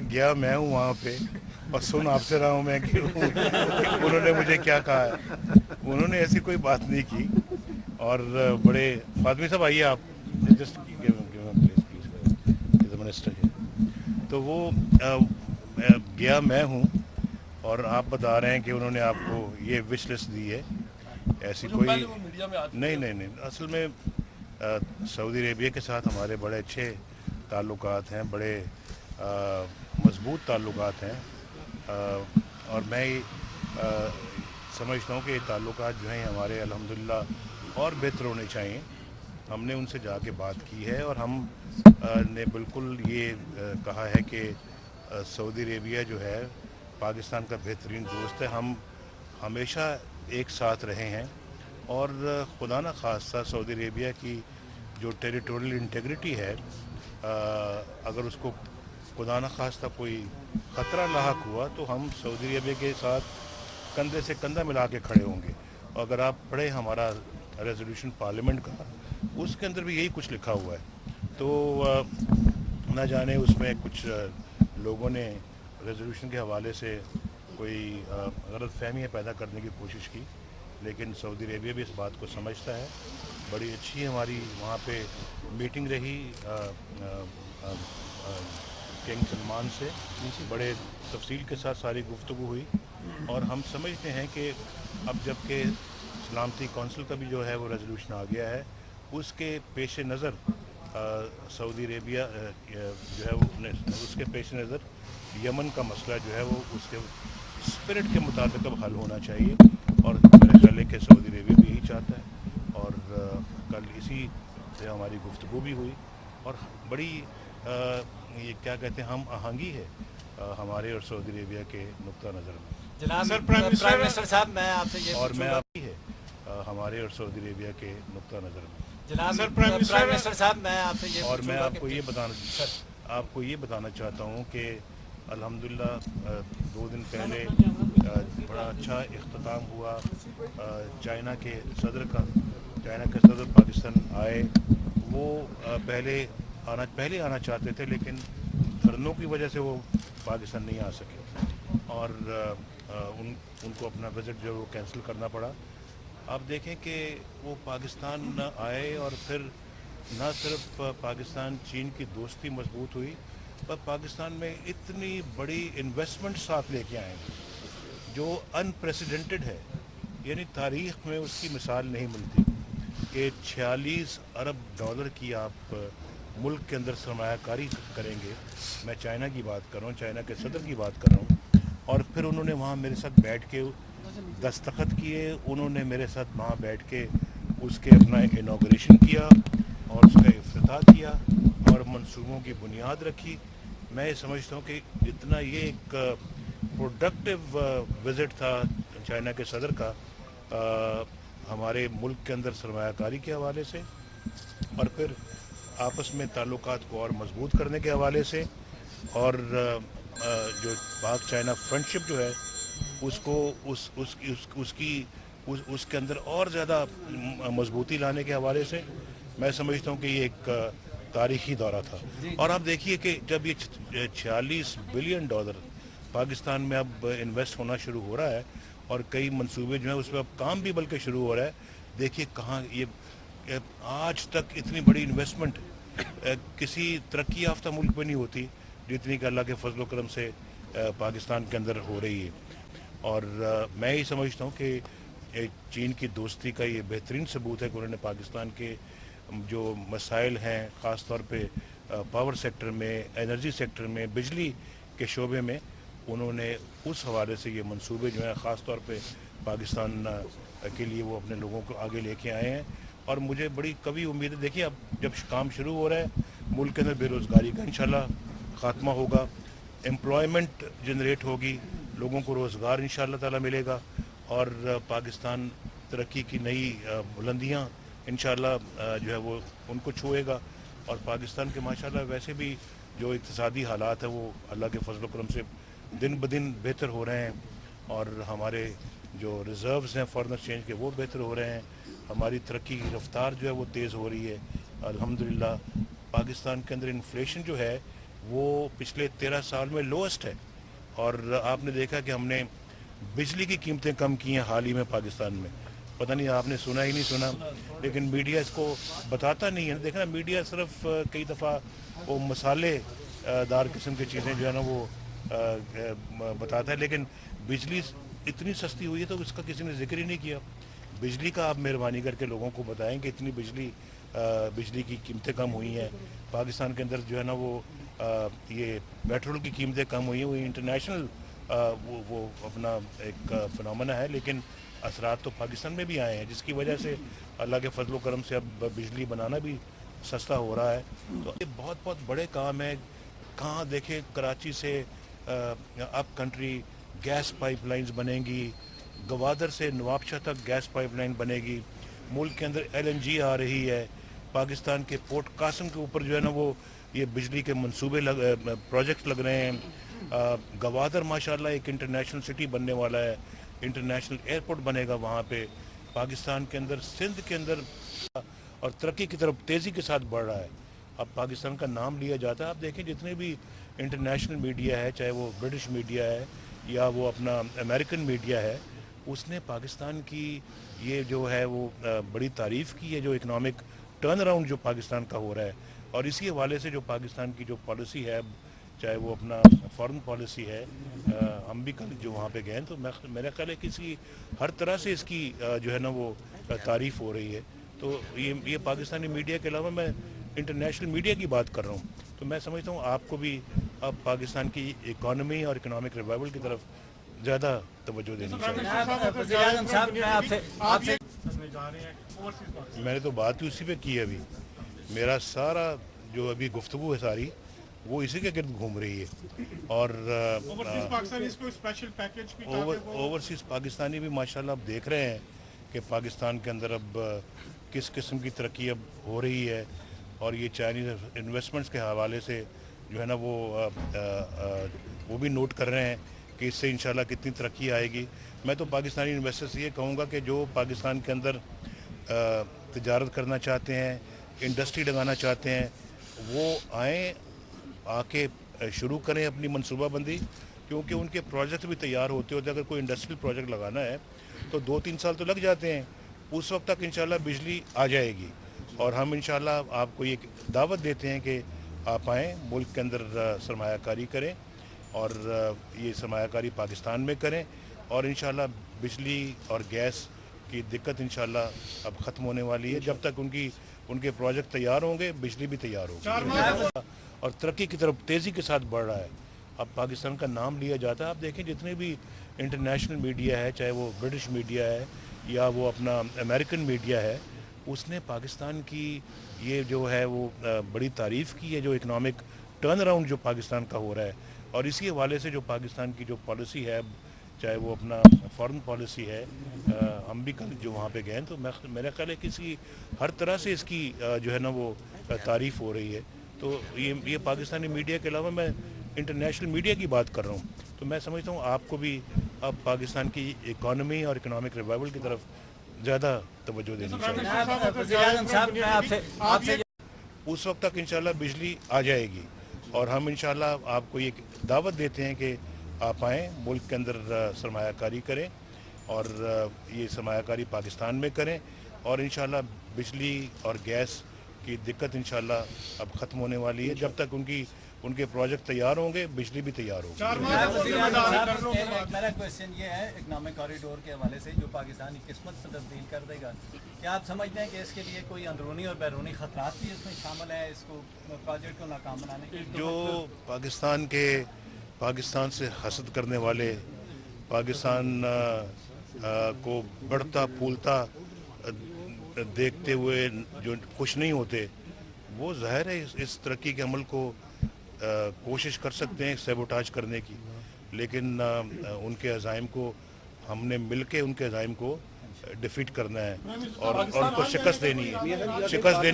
गया मैं हूँ वहाँ पे, और सुन आपसे रहा हूँ मैं कि उन्होंने मुझे क्या कहा है। उन्होंने ऐसी कोई बात नहीं की। और बड़े फातमी साहब आइए आप, जस्ट प्लीज प्लीज मिनिस्टर है। तो वो गया मैं हूँ, और आप बता रहे हैं कि उन्होंने आपको ये विश लिस्ट दी है। ऐसी कोई नहीं नहीं नहीं, असल में सऊदी अरेबिया के साथ हमारे बड़े अच्छे ताल्लुकात हैं, बड़े मज़बूत ताल्लुकात हैं। और मैं समझता हूँ कि ये ताल्लुकात जो हैं हमारे अल्हम्दुलिल्लाह और बेहतर होने चाहिए। हमने उनसे जाके बात की है, और हम ने बिल्कुल ये कहा है कि सऊदी अरेबिया जो है पाकिस्तान का बेहतरीन दोस्त है। हम हमेशा एक साथ रहे हैं, और खुदा न खास्ता सऊदी अरेबिया की जो टेरिटोरियल इंटेग्रिटी है, अगर उसको खुदा न खास्ता कोई ख़तरा लाहक हुआ तो हम सऊदी अरेबिया के साथ कंधे से कंधा मिला के खड़े होंगे। और अगर आप पढ़े हमारा रेजोल्यूशन पार्लियामेंट का, उसके अंदर भी यही कुछ लिखा हुआ है। तो ना जाने उसमें कुछ लोगों ने रेजोल्यूशन के हवाले से कोई गलत फहमियाँ पैदा करने की कोशिश की, लेकिन सऊदी अरेबिया भी इस बात को समझता है। बड़ी अच्छी हमारी वहाँ पे मीटिंग रही किंग सलमान से, बड़े तफसील के साथ सारी गुफ्तगू हुई। और हम समझते हैं कि अब जबकि सलामती कौंसिल का भी जो है वो रेजोल्यूशन आ गया है, उसके पेश नज़र सऊदी अरेबिया जो है वो उसके पेश नज़र यमन का मसला जो है वो उसके स्पिरिट के मुताबिक अब हल होना चाहिए। और मेरे ख्याल है कि सऊदी अरेबिया भी यही चाहता है। और कल इसी से हमारी गुफ्तगू भी हुई, और बड़ी ये क्या कहते हैं हम आहंगी है हमारे और सऊदी अरेबिया के नुक्ता नज़र में। जनाब सर प्राइम मिनिस्टर साहब, मैं आपसे ये और मैं आप ही है हमारे और सऊदी अरेबिया के नुक्ता नज़र में। जनाब सर प्राइम मिनिस्टर साहब, मैं आपसे ये और मैं आपको ये बताना चाहता हूँ कि अल्हम्दुलिल्लाह 2 दिन पहले बड़ा अच्छा इख्तिताम हुआ चाइना के सदर का। चाइना के सदर पाकिस्तान आए। वो पहले आना चाहते थे, लेकिन धरनों की वजह से वो पाकिस्तान नहीं आ सके, और उनको अपना विज़िट जो है वो कैंसिल करना पड़ा। आप देखें कि वो पाकिस्तान न आए, और फिर न सिर्फ पाकिस्तान चीन की दोस्ती मजबूत हुई, पर पाकिस्तान में इतनी बड़ी इन्वेस्टमेंट साथ लेके आए जो अनप्रेसिडेंटेड है। यानी तारीख़ में उसकी मिसाल नहीं मिलती कि 46 अरब डॉलर की आप मुल्क के अंदर सरमायाकारी करेंगे। मैं चाइना की बात कर रहा हूँ, चाइना के सदर की बात कर रहा हूँ। और फिर उन्होंने वहाँ मेरे साथ बैठ के दस्तखत किए, उन्होंने मेरे साथ वहाँ बैठ के उसके अपना इनाग्रेशन किया और उसका इफ्तिताह किया और मंसूबों की बुनियाद रखी। मैं समझता हूँ कि जितना ये एक प्रोडक्टिव विज़िट था चाइना के सदर का हमारे मुल्क के अंदर सरमायाकारी के हवाले से, और फिर आपस में ताल्लुकात को और मजबूत करने के हवाले से, और जो पाक चाइना फ्रेंडशिप जो है उसको उसके अंदर और ज़्यादा मजबूती लाने के हवाले से मैं समझता हूँ कि ये एक तारीख़ी दौरा था। और आप देखिए कि जब ये 46 बिलियन डॉलर पाकिस्तान में अब इन्वेस्ट होना शुरू हो रहा है, और कई मंसूबे जो हैं उसमें अब काम भी बल्कि शुरू हो रहा है। देखिए कहाँ ये आज तक इतनी बड़ी इन्वेस्टमेंट किसी तरक्की याफ्ता मुल्क में नहीं होती जितनी कि अल्लाह के फजल करम से पाकिस्तान के अंदर हो रही है। और मैं ही समझता हूँ कि चीन की दोस्ती का ये बेहतरीन सबूत है कि उन्होंने पाकिस्तान के जो मसाइल हैं ख़ास तौर पे पावर सेक्टर में, एनर्जी सेक्टर में, बिजली के शोबे में, उन्होंने उस हवाले से ये मंसूबे जो हैं ख़ास तौर पे पाकिस्तान के लिए वो अपने लोगों को आगे लेके आए हैं। और मुझे बड़ी कभी उम्मीद है, देखिए अब जब काम शुरू हो रहा है मुल्क के अंदर बेरोज़गारी का इंशाल्लाह ख़ात्मा होगा, एम्प्लॉयमेंट जनरेट होगी, लोगों को रोज़गार इंशाल्लाह ताला मिलेगा, और पाकिस्तान तरक्की की नई बुलंदियाँ इंशाल्लाह जो है वो उनको छुएगा। और पाकिस्तान के माशाल्लाह वैसे भी जो इक़्तिसादी हालात है वो अल्लाह के फजल करम से दिन ब दिन बेहतर हो रहे हैं, और हमारे जो रिज़र्व्स हैं फॉरेन एक्सचेंज के वो बेहतर हो रहे हैं। हमारी तरक्की की रफ्तार जो है वो तेज़ हो रही है अल्हम्दुलिल्लाह। पाकिस्तान के अंदर इन्फ्लेशन जो है वो पिछले 13 साल में लोएस्ट है। और आपने देखा कि हमने बिजली की कीमतें कम की हैं हाल ही में पाकिस्तान में। पता नहीं आपने सुना ही नहीं सुना, लेकिन मीडिया इसको बताता नहीं है। देखना, मीडिया सिर्फ कई दफ़ा वो मसाले दार किस्म की चीज़ें जो है ना वो बताता है, लेकिन बिजली इतनी सस्ती हुई है तो इसका किसी ने जिक्र ही नहीं किया। बिजली का आप मेहरबानी करके लोगों को बताएं कि इतनी बिजली की कीमतें कम हुई हैं पाकिस्तान के अंदर। जो है ना वो ये पेट्रोल की कीमतें कम हुई हैं। वो इंटरनेशनल वो अपना एक फिनोमेना है, लेकिन असरात तो पाकिस्तान में भी आए हैं, जिसकी वजह से अल्लाह के फजल करम से अब बिजली बनाना भी सस्ता हो रहा है। तो ये बहुत बहुत बड़े काम है। कहाँ देखें, कराची से अप कंट्री गैस पाइपलाइंस बनेंगी, गवादर से नवाबशाह तक गैस पाइपलाइन बनेगी, मुल्क के अंदर LNG आ रही है, पाकिस्तान के पोर्ट कासिम के ऊपर जो है ना वो ये बिजली के मंसूबे प्रोजेक्ट्स लग रहे हैं। गवादर माशाल्लाह एक इंटरनेशनल सिटी बनने वाला है, इंटरनेशनल एयरपोर्ट बनेगा वहाँ पे। पाकिस्तान के अंदर, सिंध के अंदर और तरक्की की तरफ तेज़ी के साथ बढ़ रहा है। अब पाकिस्तान का नाम लिया जाता है। आप देखें जितने भी इंटरनेशनल मीडिया है, चाहे वो ब्रिटिश मीडिया है या वो अपना अमेरिकन मीडिया है, उसने पाकिस्तान की ये जो है वो बड़ी तारीफ़ की है, जो इकनॉमिक टर्न अराउंड जो पाकिस्तान का हो रहा है। और इसी हवाले से जो पाकिस्तान की जो पॉलिसी है, चाहे वो अपना फॉरेन पॉलिसी है, हम भी कल जो वहाँ पे गए तो मेरा ख्याल है कि हर तरह से इसकी जो है ना वो तारीफ़ हो रही है। तो ये पाकिस्तानी मीडिया के अलावा मैं इंटरनेशनल मीडिया की बात कर रहा हूँ। तो मैं समझता हूँ आपको भी अब पाकिस्तान की इकॉनमी और इकोनॉमिक रिवाइवल की तरफ ज़्यादा तवज्जो देनी चाहिए। मैंने तो बात ही उसी पे की अभी। मेरा सारा जो अभी गुफ्तगू है सारी वो इसी के गिर्द घूम रही है। और ओवरसीज़ पाकिस्तानी भी माशाल्लाह अब देख रहे हैं कि पाकिस्तान के अंदर अब किस किस्म की तरक्की अब हो रही है। और ये चाइनीज़ इन्वेस्टमेंट्स के हवाले से जो है ना वो भी नोट कर रहे हैं कि इससे इंशाल्लाह कितनी तरक्की आएगी। मैं तो पाकिस्तानी इन्वेस्टर्स ये कहूँगा कि जो पाकिस्तान के अंदर तिजारत करना चाहते हैं, इंडस्ट्री लगाना चाहते हैं, वो आएँ, आके शुरू करें अपनी मनसूबाबंदी, क्योंकि उनके प्रोजेक्ट भी तैयार होते अगर कोई इंडस्ट्रियल प्रोजेक्ट लगाना है तो 2-3 साल तो लग जाते हैं। उस वक्त तक इंशाल्लाह बिजली आ जाएगी। और हम इंशाल्लाह आपको ये दावत देते हैं कि आप आएँ, मुल्क के अंदर सरमायाकारी करें और ये सरमायाकारी पाकिस्तान में करें। और इंशाल्लाह बिजली और गैस की दिक्कत इंशाल्लाह अब ख़त्म होने वाली है। जब तक उनके प्रोजेक्ट तैयार होंगे, बिजली भी तैयार होगी और तरक्की की तरफ तेज़ी के साथ बढ़ रहा है। अब पाकिस्तान का नाम लिया जाता है। आप देखें जितने भी इंटरनेशनल मीडिया है, चाहे वो ब्रिटिश मीडिया है या वो अपना अमेरिकन मीडिया है, उसने पाकिस्तान की ये जो है वो बड़ी तारीफ़ की है, जो इकनॉमिक टर्न अराउंड जो पाकिस्तान का हो रहा है। और इसी हवाले से जो पाकिस्तान की जो पॉलिसी है, चाहे वो अपना फॉरेन पॉलिसी है, हम भी कल जो वहाँ पे गए तो मेरा ख्याल है कि हर तरह से इसकी जो है ना वो तारीफ़ हो रही है। तो ये पाकिस्तानी मीडिया के अलावा मैं इंटरनेशनल मीडिया की बात कर रहा हूँ। तो मैं समझता हूँ आपको भी अब पाकिस्तान की इकॉनमी और इकोनॉमिक रिवाइवल की तरफ ज़्यादा तवज्जो देनी चाहिए। उस वक्त तक इंशाल्लाह बिजली आ जाएगी। और हम इंशाल्लाह आपको ये दावत देते हैं कि आप आएँ, मुल्क के अंदर सरमायाकारी करें और ये सरमायाकारी पाकिस्तान में करें। और इंशाल्लाह बिजली और गैस की दिक्कत इंशाल्लाह अब ख़त्म होने वाली है। जब तक उनके प्रोजेक्ट तैयार होंगे, बिजली भी तैयार होगी। मेरा क्वेश्चन ये है, इकोनॉमिक कॉरिडोर के हवाले से जो पाकिस्तान की किस्मत से तब्दील कर देगा, क्या आप समझते हैं कि इसके लिए कोई अंदरूनी और बैरूनी खतरात भी इसमें शामिल है, इसको प्रोजेक्ट को नाकाम बनाने के? जो पाकिस्तान से हसद करने वाले, पाकिस्तान को बढ़ता फूलता देखते हुए जो खुश नहीं होते, वो ज़ाहिर है इस तरक्की के अमल को कोशिश कर सकते हैं सैबोटाज करने की। लेकिन उनके अज़ाइम को हमने मिलके उनके अज़ाइम को डिफीट करना है और उनको शिकस्त देनी है,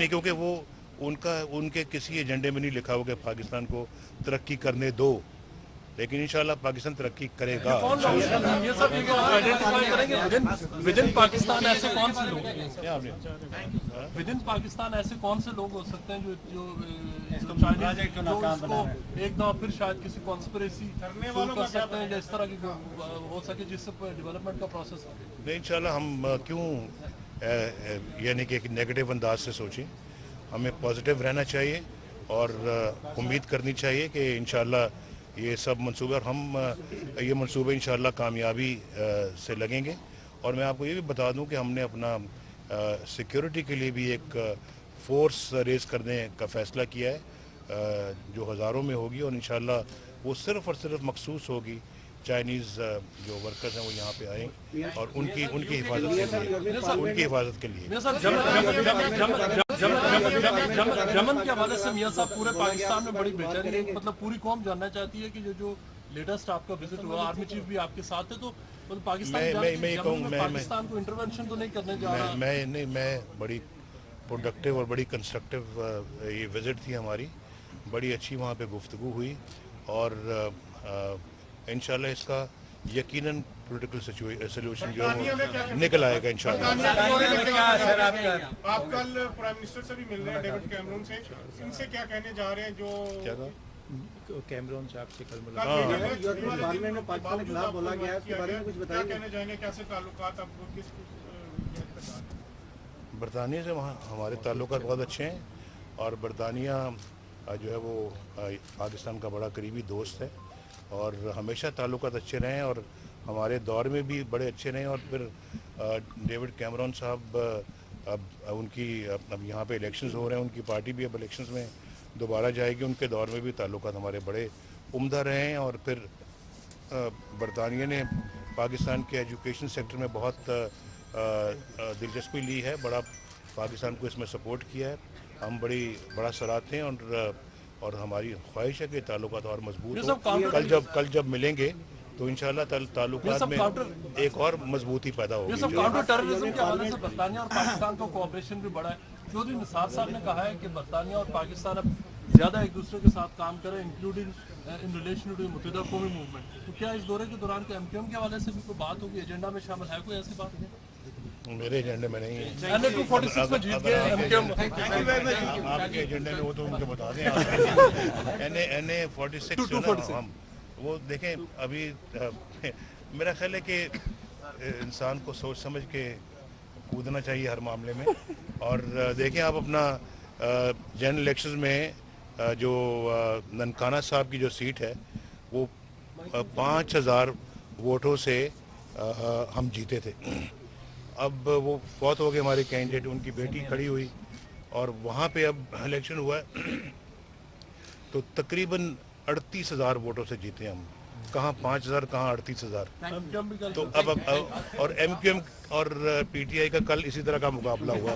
क्योंकि वो उनके किसी एजेंडे में नहीं लिखा होगा पाकिस्तान को तरक्की करने दो। لیکن انشاءاللہ پاکستان ترقی کرے گا. یہ سب آئیڈینٹیفائی کریں گے ود ان پاکستان ایسے کون سے لوگ ہیں ود ان پاکستان ایسے کون سے لوگ ہو سکتے ہیں جو اس کو ایک دفعہ پھر شاید کسی کانسپریسی شروع کر سکتے ہیں یا اس طرح کی ہو سکے جس سے ڈیولپمنٹ کا پروسیس ہو. نہیں انشاءاللہ ہم کیوں یعنی کہ ایک نیگیٹو انداز سے سوچیں, ہمیں پازیٹیو رہنا چاہیے اور امید کرنی چاہیے کہ انشاءاللہ یہ سب منصوبے اور ہم یہ منصوبے انشاءاللہ کامیابی سے لگیں گے. اور میں آپ کو یہ بھی بتا دوں کہ ہم نے اپنا سیکیورٹی کے لیے بھی ایک فورس ریز کرنے کا فیصلہ کیا ہے جو ہزاروں میں ہوگی, اور انشاءاللہ وہ صرف اور صرف مخصوص ہوگی چائنیز جو ورکرز ہیں وہ یہاں پہ آئیں اور ان کی حفاظت کے لیے. یمن کے حوالے سے میاں صاحب پورے پاکستان میں بڑی بے چینی, مطلب پوری قوم جاننا چاہتی ہے کہ جو لیٹسٹ آپ کا وزٹ ہوا, آرمی چیف بھی آپ کے ساتھ ہے, تو پاکستان کو انٹرونشن تو نہیں کرنے جا رہا. میں بڑی پروڈکٹیو اور بڑی کنسٹرکٹیو یہ وزٹ تھی ہماری, بڑی اچھی وہاں پہ گفتگو ہوئی اور انشاءاللہ اس کا یقیناً پولیٹیکل سولوشن جو نکل آئے گا انشاءاللہ. آپ کل پرائم منسٹر سے بھی مل رہے ہیں, ڈیوڈ کیمرون سے, ان سے کیا کہنے جا رہے ہیں جو کیمرون صاحب سے کل پارلیمنٹ میں پاکستان کے خلاف بولا گیا ہے, اس کے بارے میں کچھ بتائیں. کیا کہنے جائیں گے, کیسے تعلقات اب کس برطانیہ سے وہاں ہمارے تعلقات بہت اچھے ہیں اور برطانیہ جو ہے وہ پاکستان کا بڑا قریبی دوست ہے اور ہمیشہ تعلقات اچھے رہے ہیں اور ہمارے دور میں بھی بڑے اچھے رہے ہیں. اور پھر ڈیوڈ کیمرون صاحب اب ان کی اب یہاں پہ الیکشنز ہو رہے ہیں, ان کی پارٹی بھی اب الیکشنز میں دوبارہ جائے گی, ان کے دور میں بھی تعلقات ہمارے بڑے عمدہ رہے ہیں. اور پھر برطانیہ نے پاکستان کے ایجوکیشن سیکٹر میں بہت دلچسپی لی ہے, بڑا پاکستان کو اس میں سپورٹ کیا ہے, ہم بڑا سراہتے ہیں اور ہماری خواہش ہے کہ تعلقات اور مضبوط ہو. کل جب ملیں گے تو انشاءاللہ تعلقات میں ایک اور مضبوطی پیدا ہوگی. یہ سب کاؤنٹر ٹیررزم کے حوالے سے برطانیہ اور پاکستان کا کوآپریشن بھی بڑا ہے. چودھری نثار صاحب نے کہا ہے کہ برطانیہ اور پاکستان اب زیادہ ایک دوسرے کے ساتھ کام کریں انکلوڈنگ ان ریلیشن ٹو متحدہ قومی موومنٹ. تو کیا اس دورے کے دوران کے ایم کے حوالے سے بھی کوئی بات ہوگی, ایجنڈا میں شامل ہے کوئی ایسی بات؟ میرے ایجنڈے میں نہیں ہے. آپ کے ایجنڈے میں وہ تو ان کو بتا دیں. NA46 وہ دیکھیں, ابھی میرا خیال ہے کہ انسان کو سوچ سمجھ کے کودنا چاہیے ہر معاملے میں. اور دیکھیں آپ اپنا جنرل الیکشنز میں جو ننکانہ صاحب کی جو سیٹ ہے وہ 5000 ووٹوں سے ہم جیتے تھے. اب وہ فوت ہو گئے ہمارے کینڈیڈیٹ, ان کی بیٹی کھڑی ہوئی اور وہاں پہ اب الیکشن ہوا ہے تو تقریباً 38,000 ووٹوں سے جیتے ہم. کہاں 5,000 کہاں 38,000. تو اب اور ایم کیو ایم اور پی ٹی آئی کا کل اسی طرح کا مقابلہ ہوا.